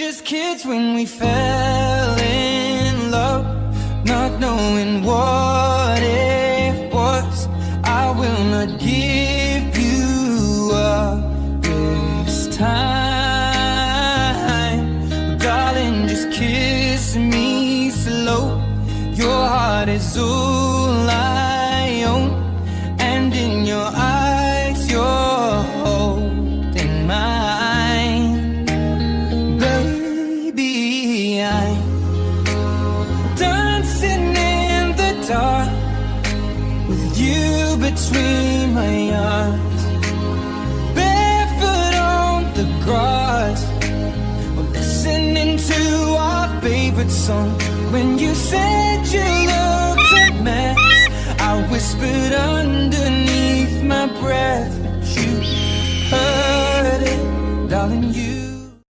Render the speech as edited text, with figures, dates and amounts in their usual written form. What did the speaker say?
just kids when we fell in love, not knowing what it was. I will not give you up this time, darling, just kiss me slow. Your heart is all I own, and in your eyes you're holding mine. Baby, I'm dancing in the dark with you between my arms, barefoot on the grass, we're listening to our favorite song. When you said you looked a mess, I whispered underneath my breath, but you heard it, darling, you